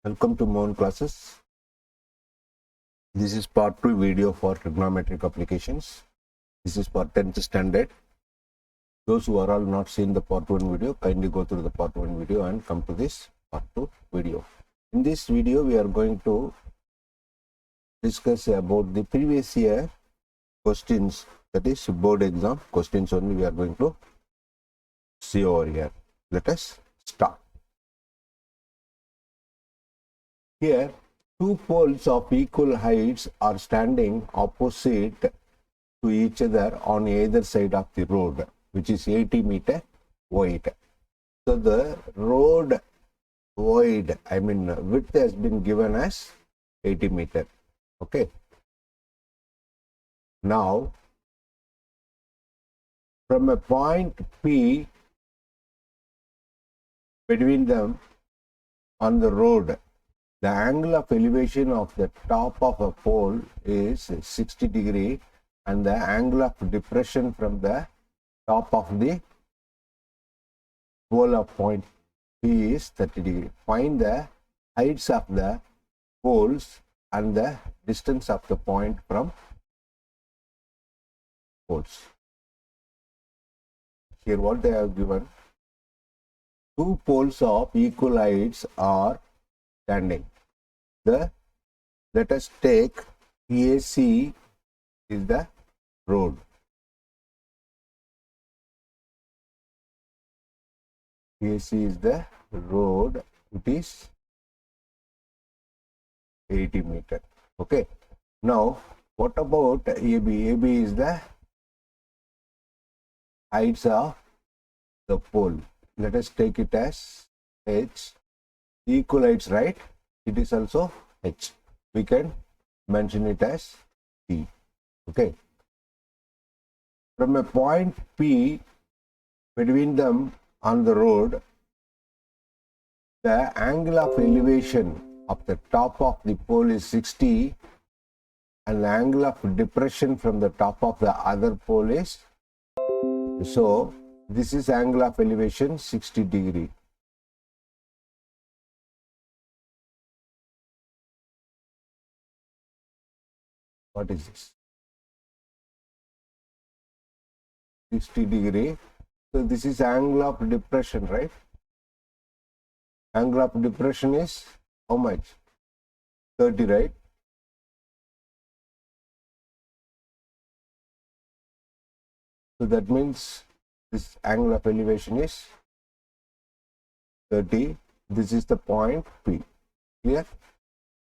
Welcome to Mohan classes. This is part 2 video for trigonometric applications. This is for 10th standard. Those who are all not seen the part 1 video, kindly go through the part 1 video and come to this part 2 video. In this video, we are going to discuss about the previous year questions, that is board exam questions only we are going to see over here. Let us start. Here, two poles of equal heights are standing opposite to each other on either side of the road, which is 80 meter wide. So the road width has been given as 80 meter. Okay. Now, from a point P between them on the road, the angle of elevation of the top of a pole is 60 degree and the angle of depression from the top of the pole of point P is 30 degree. Find the heights of the poles and the distance of the point from poles. Here what they have given, two poles of equal heights are standing. Let us take AC is the road. AC is the road. It is 80 meter. Okay. Now, what about AB? AB is the heights of the pole. Let us take it as H. Equal heights, right? It is also H. We can mention it as T. Okay. From a point P between them on the road, the angle of elevation of the top of the pole is 60 and the angle of depression from the top of the other pole is, so this is angle of elevation 60 degree. What is this? 60 degree. So this is angle of depression, right? Angle of depression is how much? 30, right? So that means this angle of elevation is 30. This is the point P. Clear?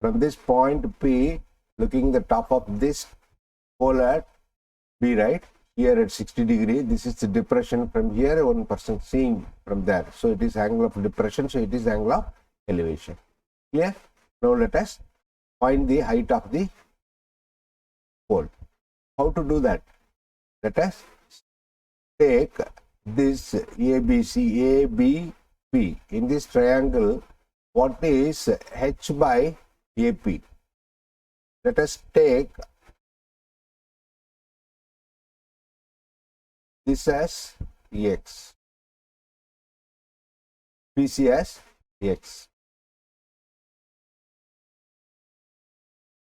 From this point P, looking the top of this pole at B, right? Here at 60 degree, this is the depression from here, one person seeing from there. So it is angle of depression, so it is angle of elevation. Clear? Now let us find the height of the pole. How to do that? Let us take this ABC, ABP. In this triangle, what is H by AP? Let us take this as X, PC as X.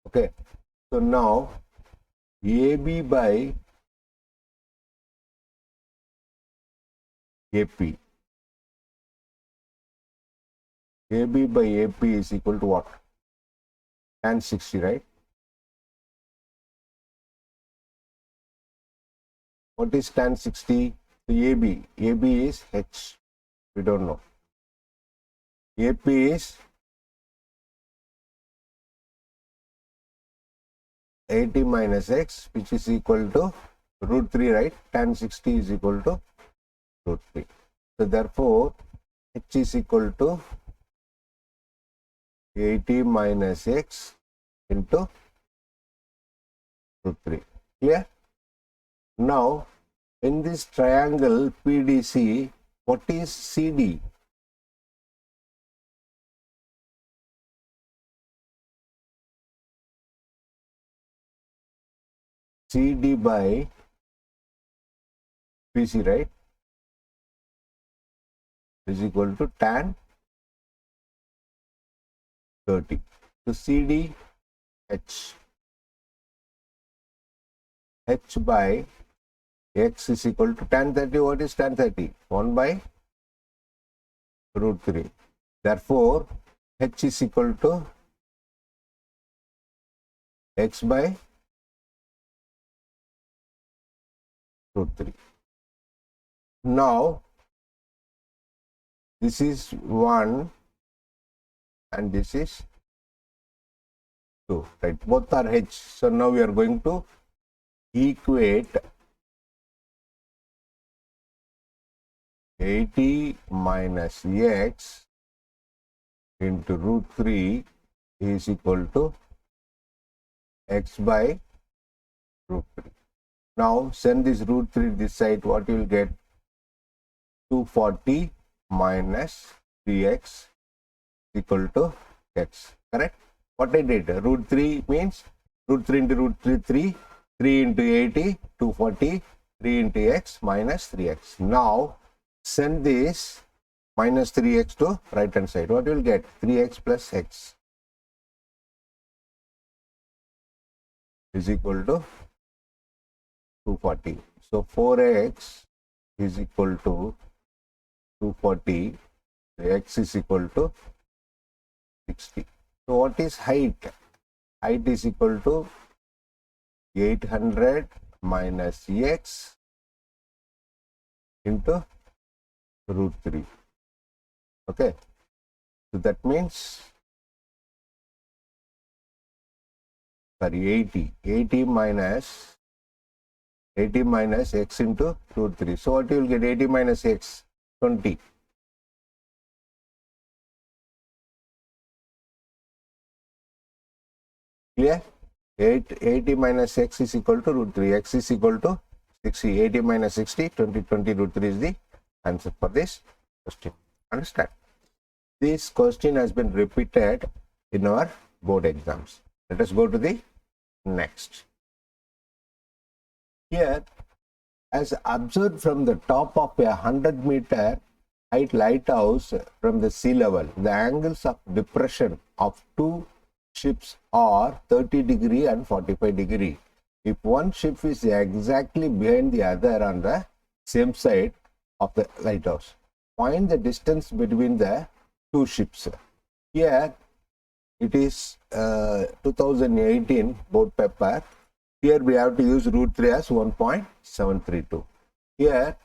Okay, so now AB by AP. AB by AP is equal to what? Tan 60, right? What is tan 60? The AB. AB is H. We don't know. AP is 80 minus X, which is equal to root 3, right? Tan 60 is equal to root 3. So therefore, H is equal to 80 minus X into root 3. Clear? Now, in this triangle PDC, what is CD? CD by PC, right? Is equal to tan 30. So CD H by x is equal to tan 30. What is tan 30? 1 by root 3. Therefore, H is equal to x by root 3. Now, this is 1 and this is 2, right? Both are H. So, now we are going to equate 80 minus x into root 3 is equal to x by root 3. Now send this root 3 this side, what you will get? 240 minus 3x equal to x, correct? What I did, root 3 means root 3 into root 3, 3, 3 into 80, 240, 3 into x minus 3x. Now send this minus 3x to right hand side. What you will get? 3x plus x is equal to 240. So 4x is equal to 240. X is equal to 60. So what is height? Height is equal to 800 minus x into root 3. Okay. So that means 80 minus x into root 3. So what you will get? 80 minus x, 20. Clear? 80 minus x is equal to root 3. X is equal to 60. 80 minus 60, 20 root 3 is the answer for this question. Understand? This question has been repeated in our board exams. Let us go to the next. Here, as observed from the top of a 100-meter height lighthouse from the sea level, the angles of depression of two ships are 30 degree and 45 degree. If one ship is exactly behind the other on the same side of the lighthouse, find the distance between the two ships. Here it is 2018 board paper. Here we have to use root 3 as 1.732. Here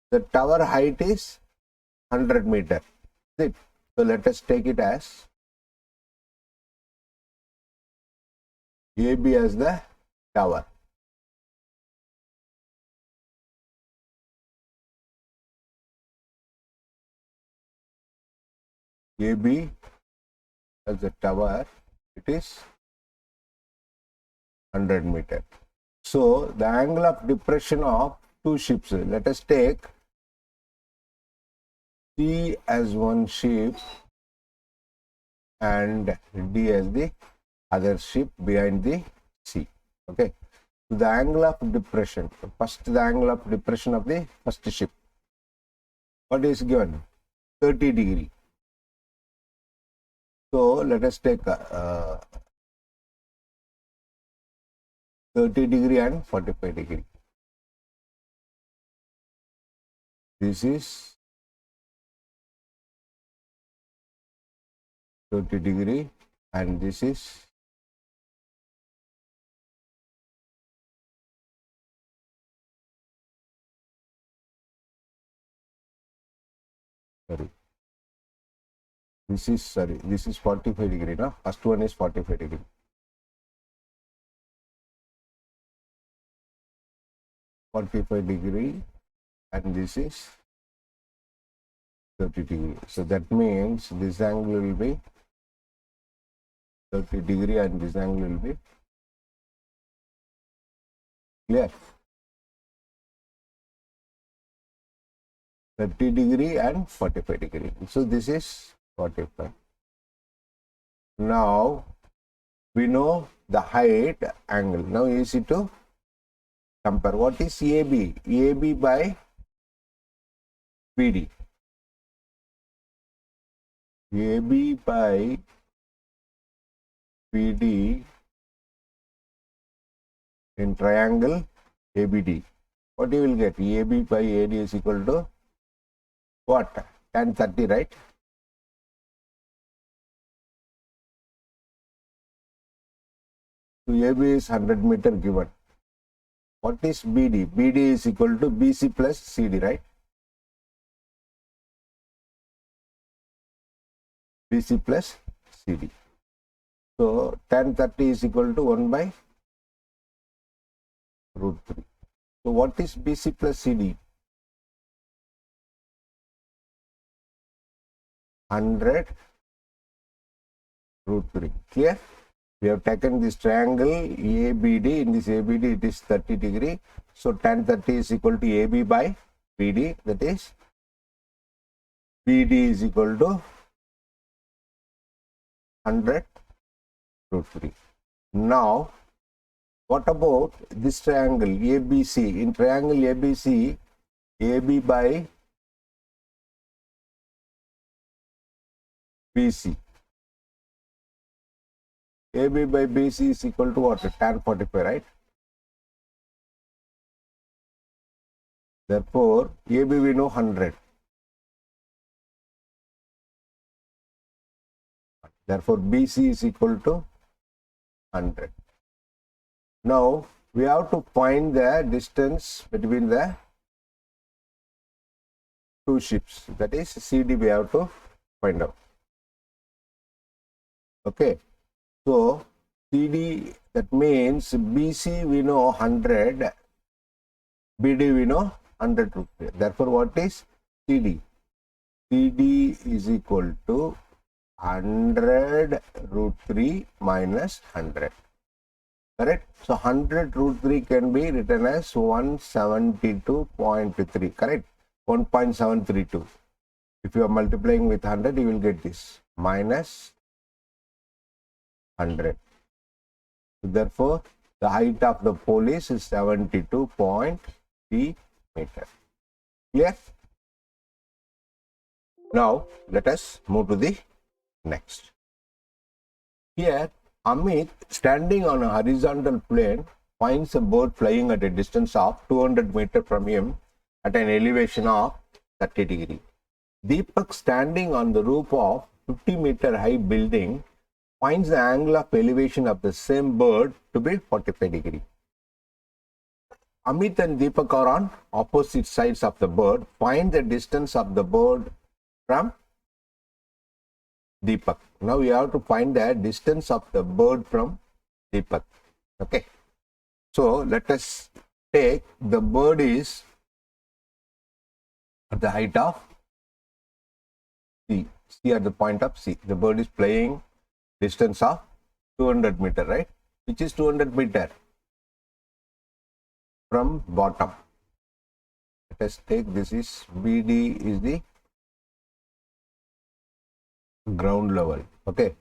the tower height is 100 meter. So let us take it as AB as the tower. AB as the tower, it is 100 meter. So the angle of depression of two ships, let us take C as one ship and D as the other ship behind the C. Okay. So the angle of depression, first the angle of depression of the first ship, what is given? 30 degree. So let us take 30 degree and 45 degree. This is 30 degree and this is 45 degree. No? First one is 45 degree. And this is 30 degree. So that means this angle will be 30 degree and this angle will be clear. 30 degree and 45 degree. So this is 45. Now we know the height angle. Now easy to compare. What is AB? AB by BD. AB by BD in triangle ABD. What you will get? AB by AD is equal to what? Tan 30, right? So AB is 100 meter given. What is BD? BD is equal to BC plus CD, right? BC plus CD. So tan 30 is equal to 1 by root 3. So what is BC plus CD? 100 root 3. Clear? We have taken this triangle ABD. In this ABD, it is 30 degree. So tan 30 is equal to AB by BD. That is BD is equal to 100 root 3. Now, what about this triangle ABC? In triangle ABC, AB by BC. AB by BC is equal to what? Tan 45, right? Therefore, AB we know 100. Therefore, BC is equal to 100. Now, we have to find the distance between the two ships. That is CD we have to find out. Okay. So, CD, that means BC we know 100, BD we know 100 root 3. Therefore, what is CD? CD is equal to 100 root 3 minus 100. Correct? So 100 root 3 can be written as 172.3. Correct? 1.732. If you are multiplying with 100, you will get this minus 100. So therefore, the height of the pole is 72.3 meter. Clear? Now, let us move to the next. Here, Amit, standing on a horizontal plane, finds a bird flying at a distance of 200 meters from him at an elevation of 30 degree. Deepak, standing on the roof of 50-meter high building, finds the angle of elevation of the same bird to be 45 degree. Amit and Deepak are on opposite sides of the bird. Find the distance of the bird from Deepak. Now we have to find the distance of the bird from Deepak. Okay. So let us take the bird is at the height of C. C at the point of C. The bird is flying distance of 200 meter, right? Which is 200 meter from bottom. Let us take this is BD is the ground level. Okay.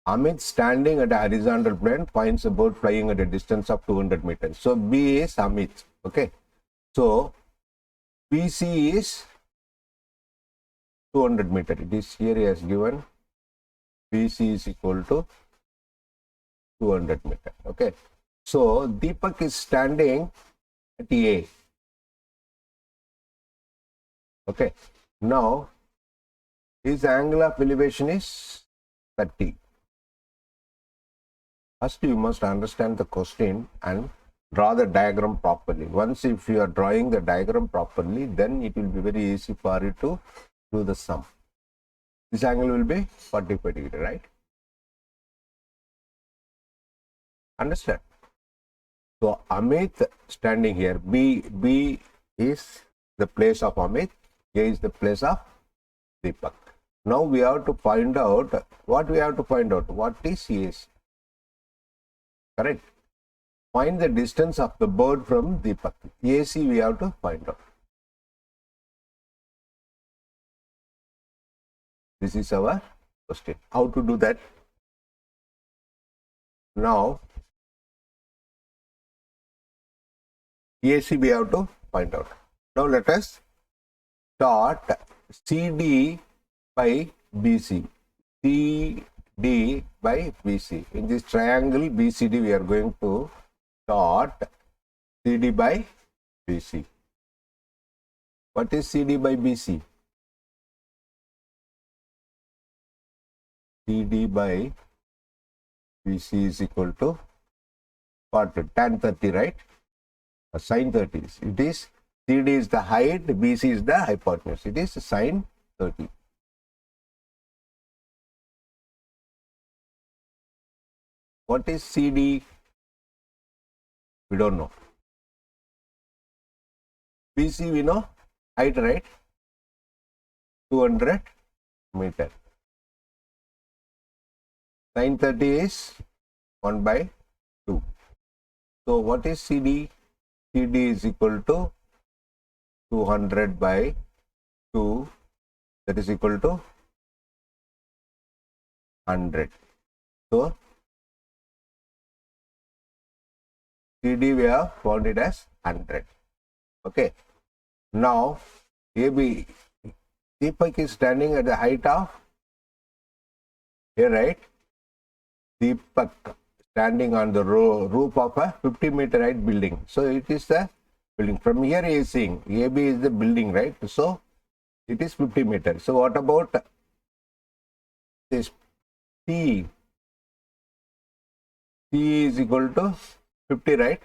Amit, standing at a horizontal plane, finds a bird flying at a distance of 200 meters. So B is Amit. Okay. So BC is 200 meters. It is here he has given BC is equal to 200 meters. Okay. So Deepak is standing at A. Okay. Now his angle of elevation is 30. First, you must understand the question and draw the diagram properly. Once if you are drawing the diagram properly, then it will be very easy for you to do the sum. This angle will be 45 degree, right? Understand? So Amit standing here, B is the place of Amit, A is the place of Deepak. Now we have to find out what we have to find out. What is AC? Correct. Find the distance of the bird from Deepak. AC we have to find out. This is our question. How to do that? Now AC we have to find out. Now let us start CD by BC. CD by BC. In this triangle BCD, we are going to dot CD by BC. What is CD by BC? CD by BC is equal to what? Tan 30, right? Or sin 30. It is CD is the height, BC is the hypotenuse. It is sin 30. What is CD? We don't know. BC we know, height, right? 200 meter. Sin 30 is 1 by 2. So what is CD? CD is equal to 200 by 2, that is equal to 100. So CD we have found it as 100. Okay. Now AB, Deepak is standing at the height of here, right? Deepak standing on the roof of a 50-meter height building. So it is the building. From here he is seeing AB is the building, right? So it is 50 meters. So what about this C? C is equal to 50, right?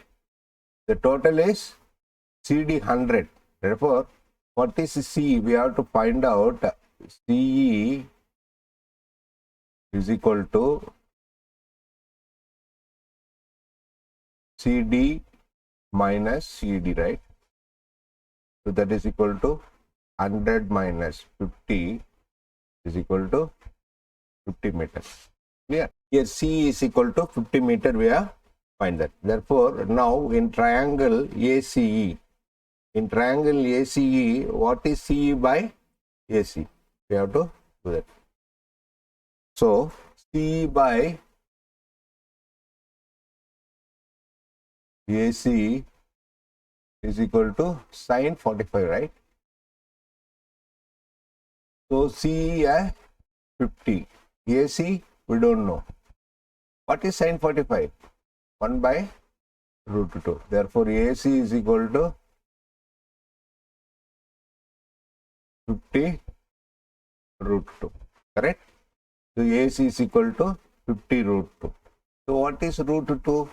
The total is CD 100. Therefore, what is C? We have to find out CE is equal to CD minus CD, right? So that is equal to 100 minus 50 is equal to 50 meters. Clear? Here C is equal to 50 meter. We have find that. Therefore, now in triangle ACE, what is CE by AC? We have to do that. So CE by AC is equal to sin 45, right? So CE 50, AC we don't know. What is sin 45? 1 by root 2. Therefore, AC is equal to 50 root 2. Correct? So AC is equal to 50 root 2. So what is root 2?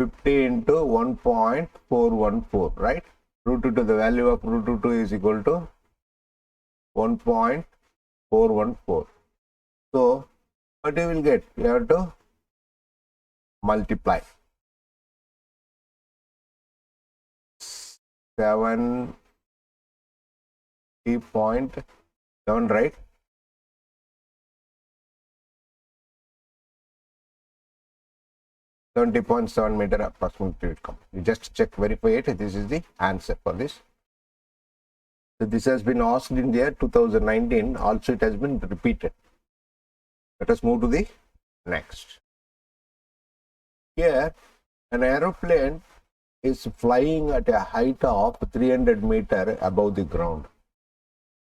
50 into 1.414, right? Root 2, the value of root 2 is equal to 1.414. So what you will get? You have to multiply 70.7, right? .7 meter approximately will come. You just check, verify it. This is the answer for this. So this has been asked in the year 2019. Also, it has been repeated. Let us move to the next. Here, an aeroplane is flying at a height of 300 meter above the ground.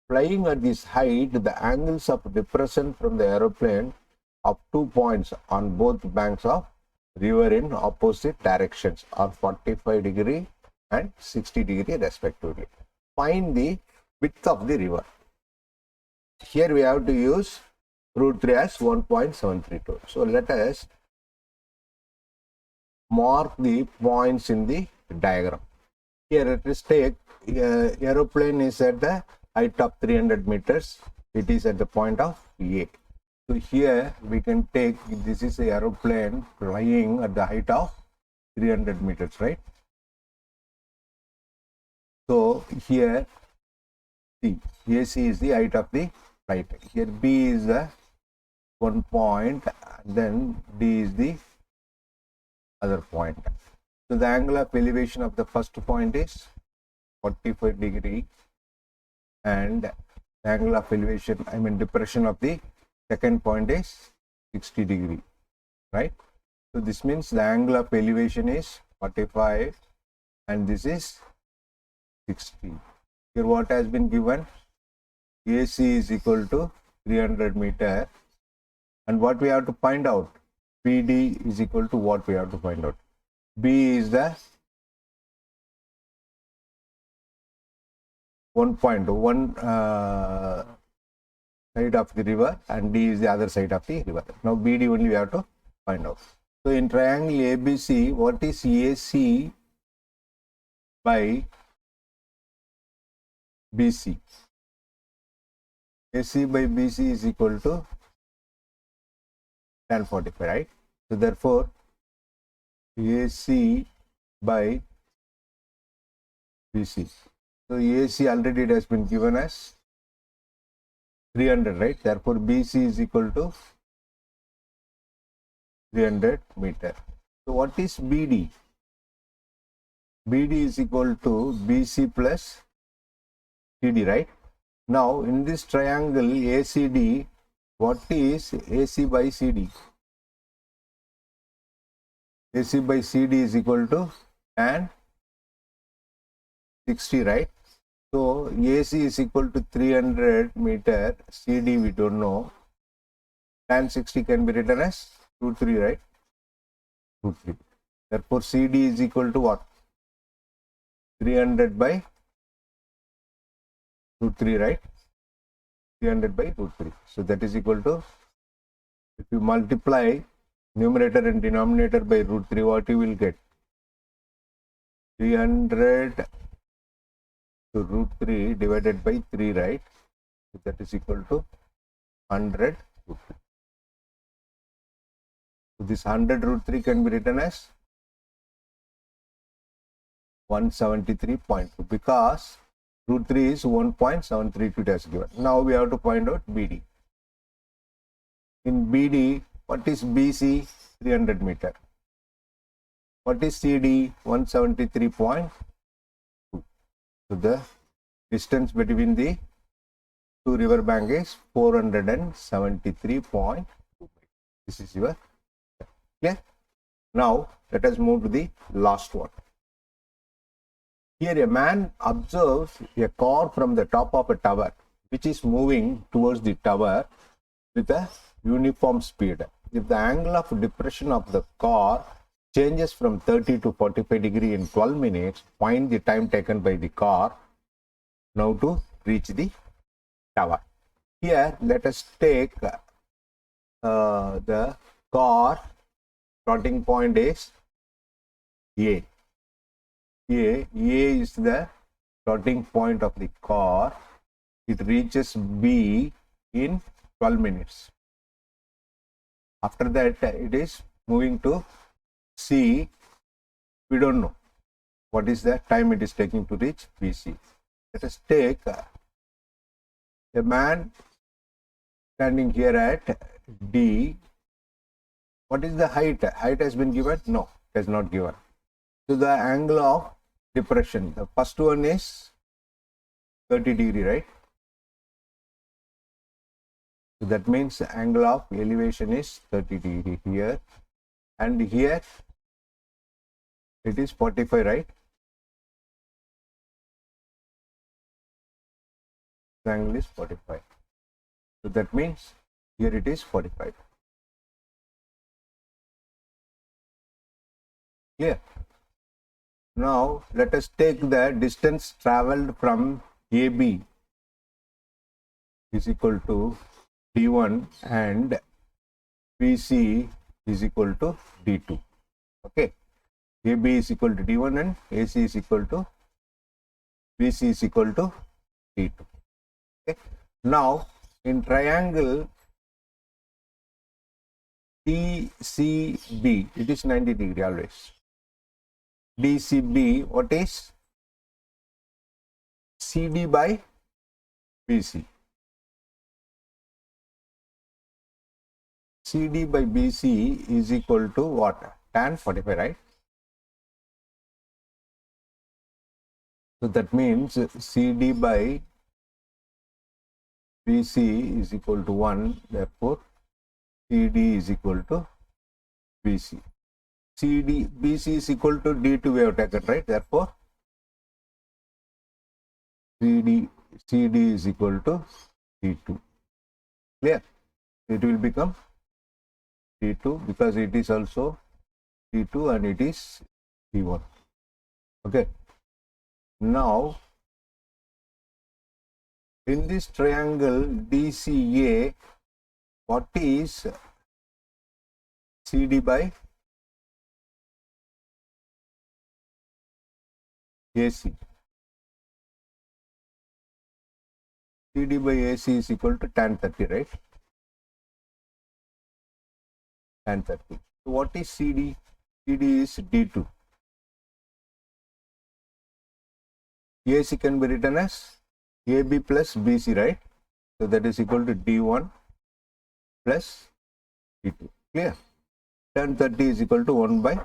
Flying at this height, the angles of depression from the aeroplane of 2 points on both banks of river in opposite directions are 45 degree and 60 degree respectively. Find the width of the river. Here we have to use root 3 as 1.732. So let us mark the points in the diagram. Here let us take aeroplane is at the height of 300 meters. It is at the point of A. So here we can take, this is the aeroplane flying at the height of 300 meters, right? So here C, AC is the height of the flight. Here B is the 1 point, then D is the other point. So the angle of elevation of the first point is 45 degree and the angle of elevation, depression of the second point is 60 degree, right? So this means the angle of elevation is 45 and this is 60. Here what has been given? AC is equal to 300 meter. And what we have to find out? BD is equal to what we have to find out? B is the 1.1 side of the river and D is the other side of the river. Now BD only we have to find out. So in triangle ABC, what is AC by BC? AC by BC is equal to tan 45, right? So therefore, AC by BC. So AC already it has been given as 300, right? Therefore, BC is equal to 300 meter. So what is BD? BD is equal to BC plus CD, right? Now in this triangle ACD, what is AC by CD? AC by CD is equal to tan 60, right? So AC is equal to 300 meter, CD we don't know. Tan 60 can be written as root 3, right? Root 3. Therefore CD is equal to what? 300 by root 3, right? 300 by root 3. So that is equal to, if you multiply numerator and denominator by root 3, what you will get? 300 to root 3 divided by 3, right? So that is equal to 100 root 3. So this 100 root 3 can be written as 173.2 because root 3 is 1.732 as given. Now we have to find out BD. In BD, what is BC? 300 meter. What is CD? 173.2. So the distance between the two river bank is 473.2. This is your clear. Now let us move to the last one. Here a man observes a car from the top of a tower which is moving towards the tower with a uniform speed. If the angle of depression of the car changes from 30 to 45 degree in 12 minutes, find the time taken by the car now to reach the tower. Here let us take the car starting point is A. A is the starting point of the car. It reaches B in 12 minutes. After that, it is moving to C. We don't know what is the time it is taking to reach BC. Let us take a man standing here at D. What is the height? Height has been given? No, it has not given. So the angle of depression, the first one is 30 degree, right? So that means the angle of elevation is 30 degree here, and here it is 45, right? The angle is 45. So that means here it is 45. Here. Now let us take the distance travelled from AB is equal to D1 and BC is equal to D2. Okay. AB is equal to D1 and AC is equal to BC is equal to D2. Okay. Now in triangle DCB, it is 90 degree always. DCB, what is CD by BC? CD by BC is equal to what? Tan 45, right? So that means CD by BC is equal to 1, therefore CD is equal to BC. BC is equal to D2 we have taken, right? Therefore CD is equal to T2. Clear? It will become T2 because it is also T2 and it is T1. Okay. Now, in this triangle DCA, what is CD by AC? CD by AC is equal to tan 30, right? Tan 30. So what is CD? CD is D2. AC can be written as AB plus BC, right? So that is equal to D1 plus D2. Clear? Tan 30 is equal to 1 by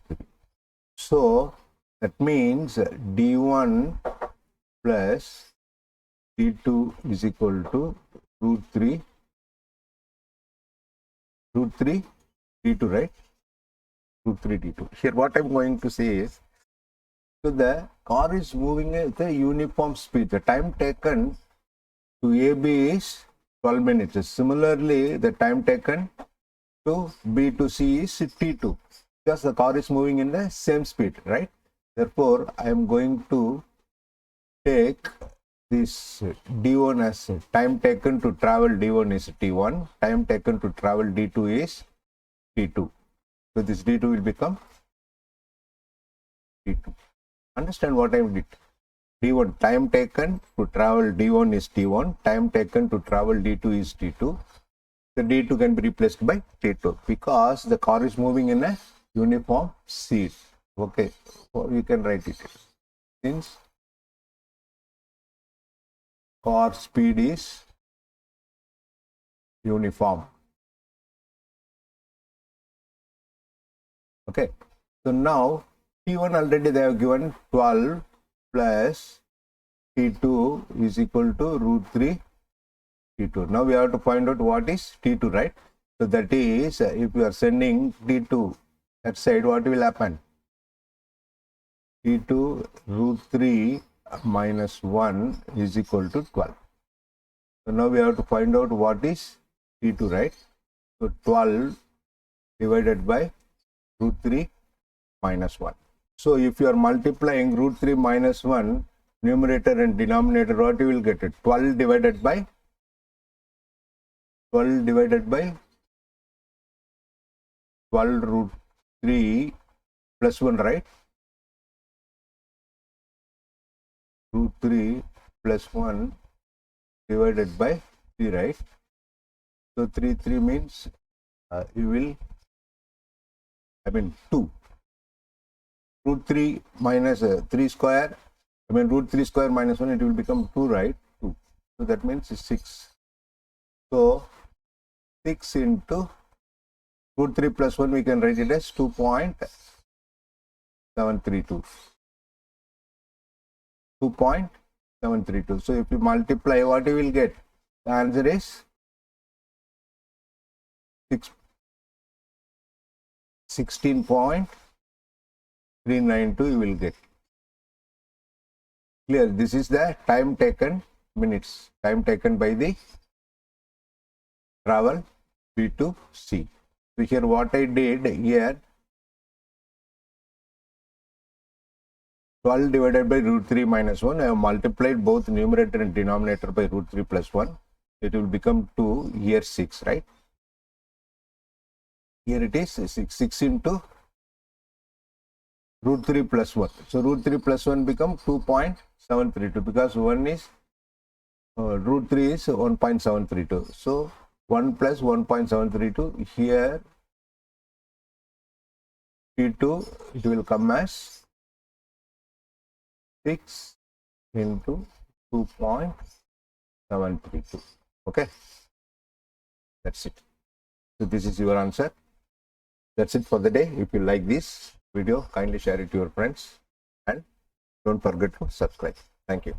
3. So that means D1 plus D2 is equal to root 3 D2, right? Root 3 D2. Here what I'm going to say is, so the car is moving at a uniform speed. The time taken to AB is 12 minutes. Similarly, the time taken to B to C is T2 because the car is moving in the same speed, right? Therefore, I am going to take this D1 as time taken to travel D1 is T1, time taken to travel D2 is T2. So this D2 will become T2. Understand what I did? D1, time taken to travel D1 is T1, time taken to travel D2 is T2. The D2 can be replaced by T2 because the car is moving in a uniform speed. Okay, so you can write it. Since car speed is uniform. Okay, so now T1 already they have given 12 plus T2 is equal to root 3 T2. Now we have to find out what is T2, right? So that is, if you are sending T2 that side, what will happen? T2 root 3 minus 1 is equal to 12. So now we have to find out what is T2, right? So 12 divided by root 3 minus 1. So if you are multiplying root 3 minus 1, numerator and denominator, what you will get it? 12 divided by 12 root 3 plus 1, right? Root 3 plus 1 divided by 3, right? So 3 means you will, 2. Root 3 minus 3 square, root 3 square minus 1, it will become 2, right? 2. So that means 6. So 6 into root 3 plus 1, we can write it as 2.732. 2.732. So if you multiply, what you will get? The answer is 16.392 you will get. Clear? This is the time taken, minutes, time taken by the travel B to C. So here what I did here, 12 divided by root 3 minus 1, I have multiplied both numerator and denominator by root 3 plus 1. It will become 2, here 6, right? Here it is 6 into root 3 plus 1. So root 3 plus 1 become 2.732 because 1 is root 3 is 1.732. So 1 plus 1.732, here T2, it will come as 6 into 2.732. Okay, that's it. So this is your answer. That's it for the day. If you like this video, kindly share it to your friends and don't forget to subscribe. Thank you.